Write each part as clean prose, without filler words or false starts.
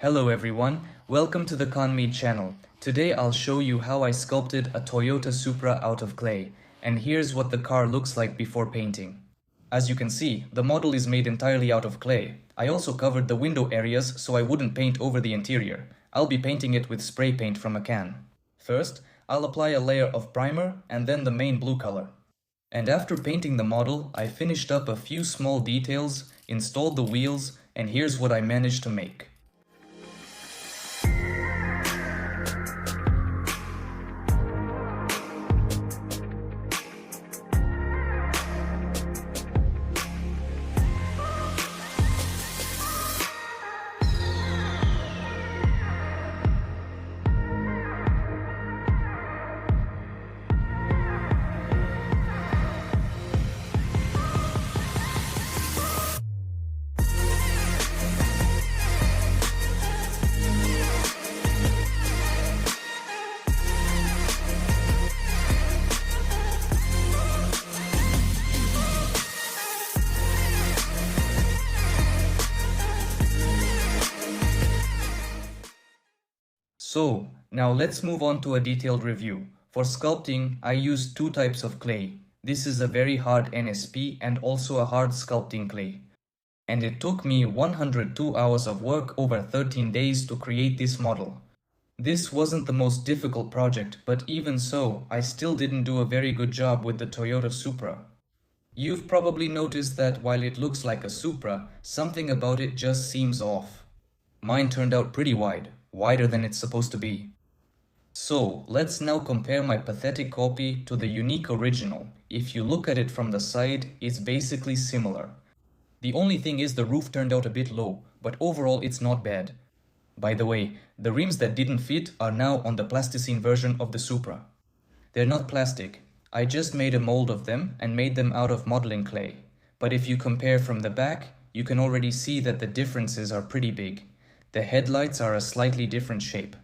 Hello everyone, welcome to the Conmead channel. Today I'll show you how I sculpted a Toyota Supra out of clay, and here's what the car looks like before painting. As you can see, the model is made entirely out of clay. I also covered the window areas so I wouldn't paint over the interior. I'll be painting it with spray paint from a can. First, I'll apply a layer of primer and then the main blue color. And after painting the model, I finished up a few small details, installed the wheels, and here's what I managed to make. So, now let's move on to a detailed review. For sculpting, I used two types of clay. This is a very hard NSP and also a hard sculpting clay. And it took me 102 hours of work over 13 days to create this model. This wasn't the most difficult project, but even so, I still didn't do a very good job with the Toyota Supra. You've probably noticed that while it looks like a Supra, something about it just seems off. Mine turned out pretty wide. Wider than it's supposed to be. So, let's now compare my pathetic copy to the unique original. If you look at it from the side, it's basically similar. The only thing is the roof turned out a bit low, but overall it's not bad. By the way, the rims that didn't fit are now on the plasticine version of the Supra. They're not plastic. I just made a mold of them and made them out of modeling clay. But if you compare from the back, you can already see that the differences are pretty big. The headlights are a slightly different shape.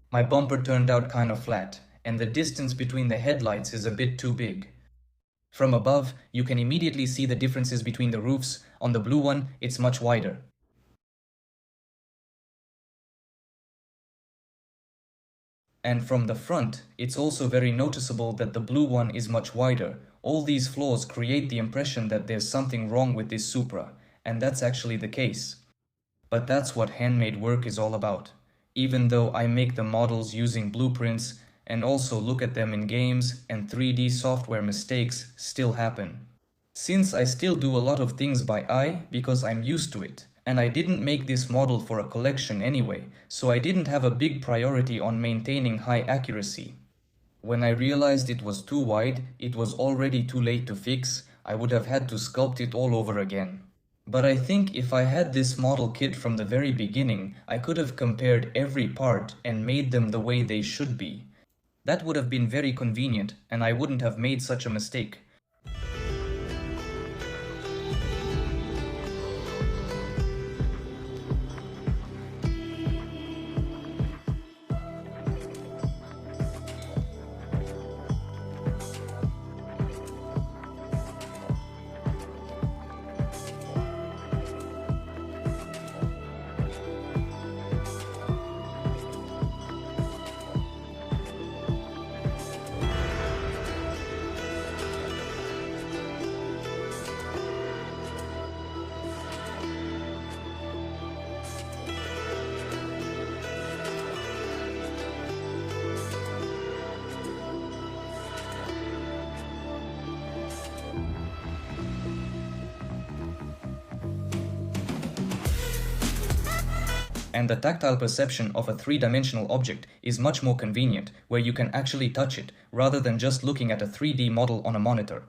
My bumper turned out kind of flat, and the distance between the headlights is a bit too big. From above, you can immediately see the differences between the roofs. On the blue one, it's much wider. And from the front, it's also very noticeable that the blue one is much wider. All these flaws create the impression that there's something wrong with this Supra, and that's actually the case. But that's what handmade work is all about. Even though I make the models using blueprints and also look at them in games and 3D software, mistakes still happen. Since I still do a lot of things by eye because I'm used to it, and I didn't make this model for a collection anyway, so I didn't have a big priority on maintaining high accuracy. When I realized it was too wide, it was already too late to fix. I would have had to sculpt it all over again. But I think if I had this model kit from the very beginning, I could have compared every part and made them the way they should be. That would have been very convenient, and I wouldn't have made such a mistake. And the tactile perception of a three-dimensional object is much more convenient, where you can actually touch it, rather than just looking at a 3D model on a monitor.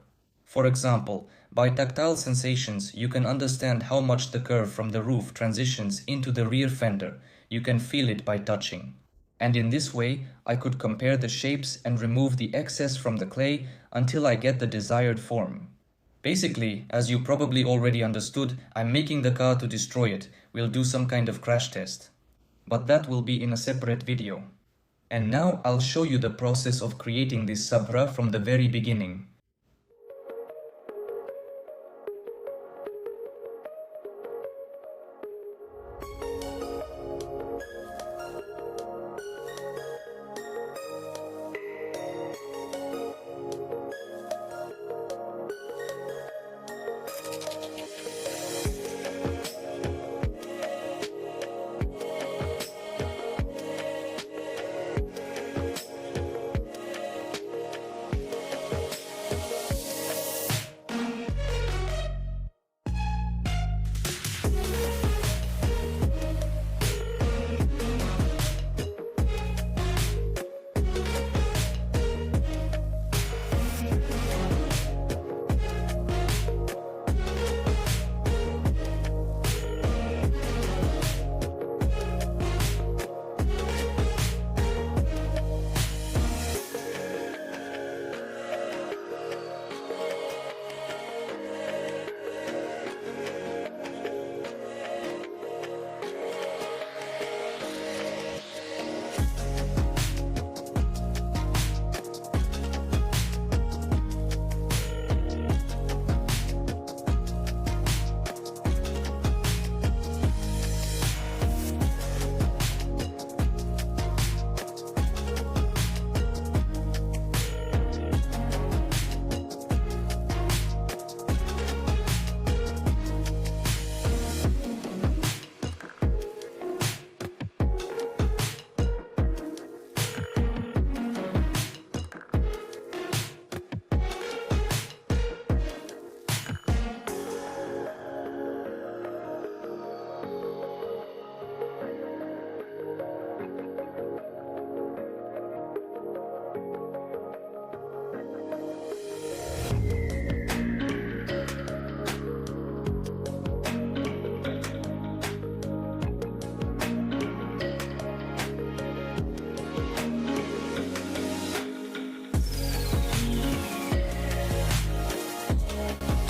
For example, by tactile sensations, you can understand how much the curve from the roof transitions into the rear fender. You can feel it by touching. And in this way, I could compare the shapes and remove the excess from the clay until I get the desired form. Basically, as you probably already understood, I'm making the car to destroy it. We'll do some kind of crash test. But that will be in a separate video. And now I'll show you the process of creating this Supra from the very beginning.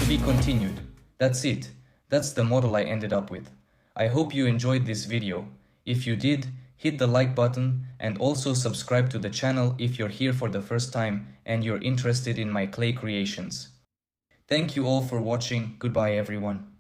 To be continued. That's it. That's the model I ended up with. I hope you enjoyed this video. If you did, hit the like button and also subscribe to the channel if you're here for the first time and you're interested in my clay creations. Thank you all for watching. Goodbye everyone.